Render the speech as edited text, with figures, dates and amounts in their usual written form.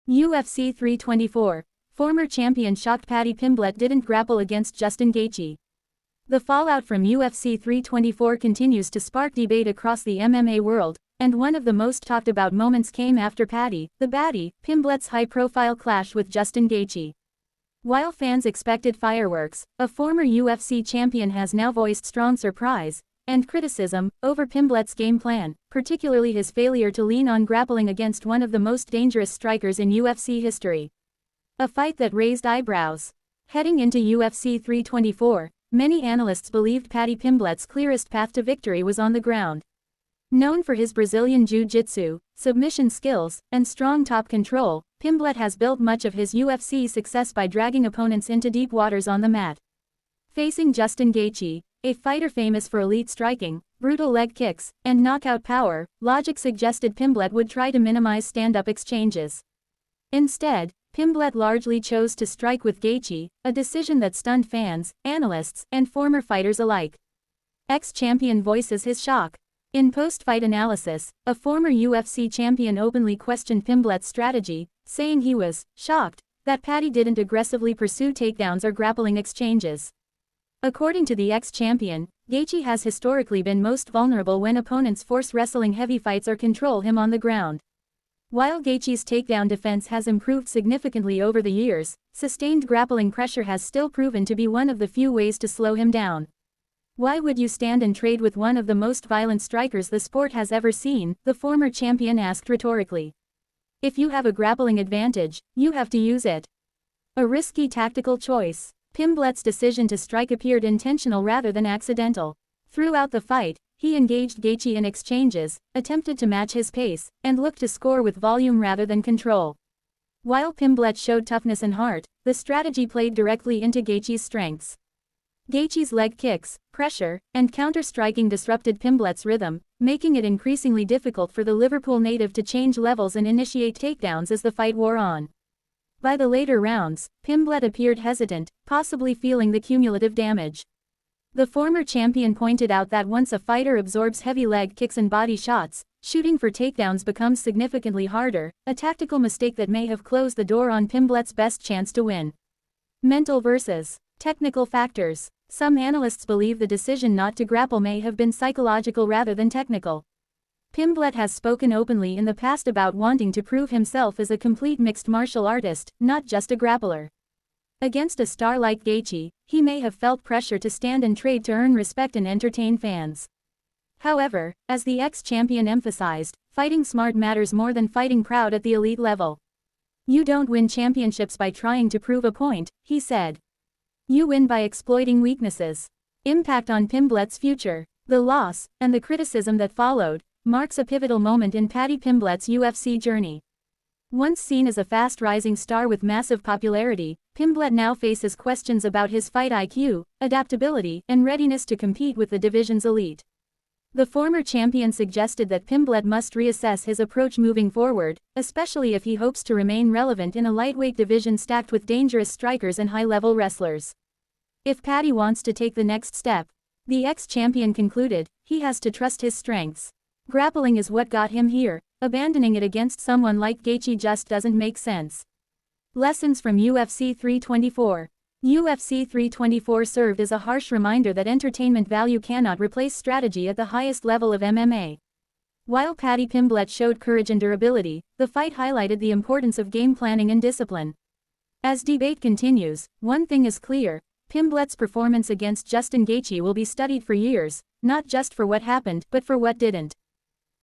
UFC 324. Former champion Shocked Paddy Pimblett didn't grapple against Justin Gaethje. The fallout from UFC 324 continues to spark debate across the MMA world, and one of the most talked about moments came after Paddy, the Baddie, Pimblett's high-profile clash with Justin Gaethje. While fans expected fireworks, a former UFC champion has now voiced strong surprise and criticism over Pimblett's game plan, particularly his failure to lean on grappling against one of the most dangerous strikers in UFC history. A fight that raised eyebrows. Heading into UFC 324, many analysts believed Paddy Pimblett's clearest path to victory was on the ground. Known for his Brazilian jiu-jitsu, submission skills, and strong top control, Pimblett has built much of his UFC success by dragging opponents into deep waters on the mat. Facing Justin Gaethje, a fighter famous for elite striking, brutal leg kicks, and knockout power, logic suggested Pimblett would try to minimize stand-up exchanges. Instead, Pimblett largely chose to strike with Gaethje, a decision that stunned fans, analysts, and former fighters alike. Ex-champion voices his shock. In post-fight analysis, a former UFC champion openly questioned Pimblett's strategy, saying he was shocked that Paddy didn't aggressively pursue takedowns or grappling exchanges. According to the ex-champion, Gaethje has historically been most vulnerable when opponents force wrestling heavy fights or control him on the ground. While Gaethje's takedown defense has improved significantly over the years, sustained grappling pressure has still proven to be one of the few ways to slow him down. "Why would you stand and trade with one of the most violent strikers the sport has ever seen?" the former champion asked rhetorically. "If you have a grappling advantage, you have to use it." A risky tactical choice. Pimblett's decision to strike appeared intentional rather than accidental. Throughout the fight, he engaged Gaethje in exchanges, attempted to match his pace, and looked to score with volume rather than control. While Pimblett showed toughness and heart, the strategy played directly into Gaethje's strengths. Gaethje's leg kicks, pressure, and counter-striking disrupted Pimblett's rhythm, making it increasingly difficult for the Liverpool native to change levels and initiate takedowns as the fight wore on. By the later rounds, Pimblett appeared hesitant, possibly feeling the cumulative damage. The former champion pointed out that once a fighter absorbs heavy leg kicks and body shots, shooting for takedowns becomes significantly harder, a tactical mistake that may have closed the door on Pimblett's best chance to win. Mental versus technical factors. Some analysts believe the decision not to grapple may have been psychological rather than technical. Pimblett has spoken openly in the past about wanting to prove himself as a complete mixed martial artist, not just a grappler. Against a star like Gaethje, he may have felt pressure to stand and trade to earn respect and entertain fans. However, as the ex-champion emphasized, fighting smart matters more than fighting proud at the elite level. "You don't win championships by trying to prove a point," he said. "You win by exploiting weaknesses." Impact on Pimblett's future. The loss, and the criticism that followed, marks a pivotal moment in Paddy Pimblett's UFC journey. Once seen as a fast-rising star with massive popularity, Pimblett now faces questions about his fight IQ, adaptability, and readiness to compete with the division's elite. The former champion suggested that Pimblett must reassess his approach moving forward, especially if he hopes to remain relevant in a lightweight division stacked with dangerous strikers and high-level wrestlers. If Paddy wants to take the next step, the ex-champion concluded, he has to trust his strengths. Grappling is what got him here. Abandoning it against someone like Gaethje just doesn't make sense. Lessons from UFC 324. UFC 324 served as a harsh reminder that entertainment value cannot replace strategy at the highest level of MMA. While Paddy Pimblett showed courage and durability, the fight highlighted the importance of game planning and discipline. As debate continues, one thing is clear: Pimblett's performance against Justin Gaethje will be studied for years, not just for what happened, but for what didn't.